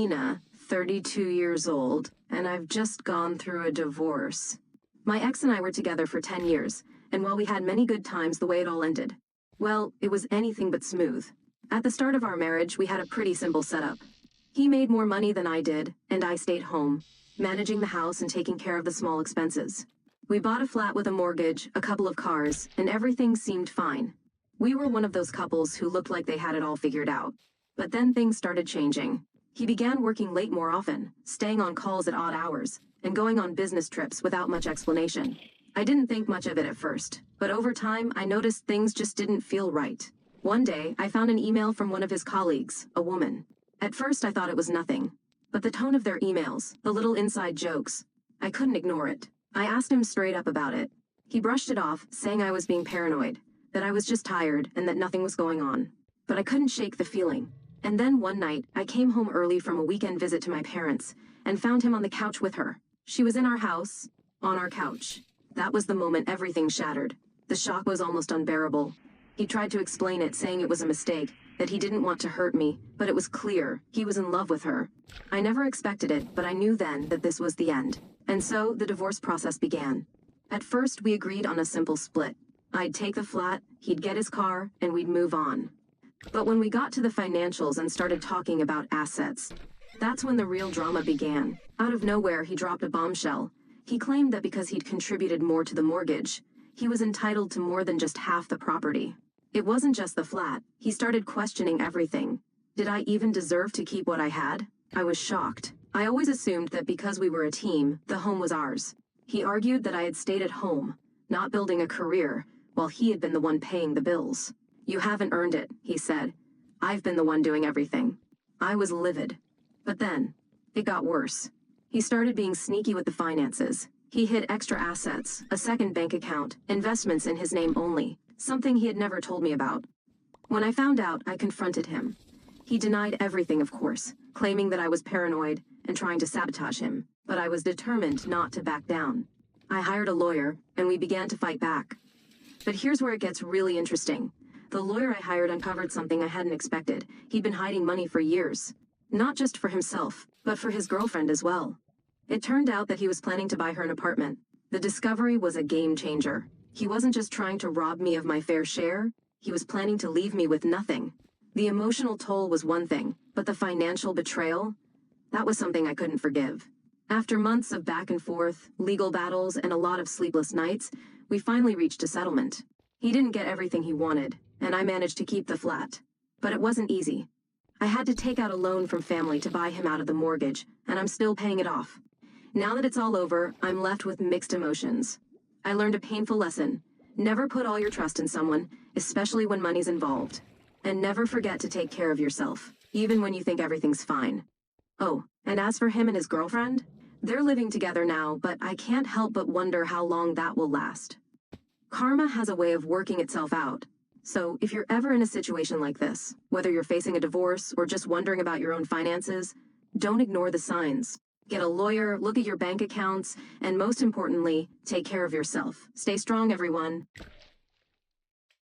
Lena, 32 years old, and I've just gone through a divorce. My ex and I were together for 10 years, and while we had many good times, the way it all ended, well, it was anything but smooth. At the start of our marriage, we had a pretty simple setup. He made more money than I did, and I stayed home, managing the house and taking care of the small expenses. We bought a flat with a mortgage, a couple of cars, and everything seemed fine. We were one of those couples who looked like they had it all figured out. But then things started changing. He began working late more often, staying on calls at odd hours, and going on business trips without much explanation. I didn't think much of it at first, but over time I noticed things just didn't feel right. One day, I found an email from one of his colleagues, a woman. At first I thought it was nothing, but the tone of their emails, the little inside jokes, I couldn't ignore it. I asked him straight up about it. He brushed it off, saying I was being paranoid, that I was just tired and that nothing was going on. But I couldn't shake the feeling. And then one night, I came home early from a weekend visit to my parents and found him on the couch with her. She was in our house, on our couch. That was the moment everything shattered. The shock was almost unbearable. He tried to explain it, saying it was a mistake, that he didn't want to hurt me, but it was clear he was in love with her. I never expected it, but I knew then that this was the end. And so the divorce process began. At first, we agreed on a simple split. I'd take the flat, he'd get his car, and we'd move on. But when we got to the financials and started talking about assets, that's when the real drama began. Out of nowhere, he dropped a bombshell. He claimed that because he'd contributed more to the mortgage, he was entitled to more than just half the property. It wasn't just the flat. He started questioning everything. Did I even deserve to keep what I had? I was shocked. I always assumed that because we were a team, the home was ours. He argued that I had stayed at home, not building a career, while he had been the one paying the bills. You haven't earned it, he said. I've been the one doing everything. I was livid. But then, it got worse. He started being sneaky with the finances. He hid extra assets, a second bank account, investments in his name only, something he had never told me about. When I found out, I confronted him. He denied everything, of course, claiming that I was paranoid and trying to sabotage him, but I was determined not to back down. I hired a lawyer, and we began to fight back. But here's where it gets really interesting. The lawyer I hired uncovered something I hadn't expected. He'd been hiding money for years. Not just for himself, but for his girlfriend as well. It turned out that he was planning to buy her an apartment. The discovery was a game changer. He wasn't just trying to rob me of my fair share, he was planning to leave me with nothing. The emotional toll was one thing, but the financial betrayal? That was something I couldn't forgive. After months of back and forth, legal battles, and a lot of sleepless nights, we finally reached a settlement. He didn't get everything he wanted, and I managed to keep the flat. But it wasn't easy. I had to take out a loan from family to buy him out of the mortgage, and I'm still paying it off. Now that it's all over, I'm left with mixed emotions. I learned a painful lesson. Never put all your trust in someone, especially when money's involved. And never forget to take care of yourself, even when you think everything's fine. Oh, and as for him and his girlfriend, they're living together now, but I can't help but wonder how long that will last. Karma has a way of working itself out. So if you're ever in a situation like this, whether you're facing a divorce or just wondering about your own finances, don't ignore the signs. Get a lawyer, look at your bank accounts, and most importantly, take care of yourself. Stay strong, everyone.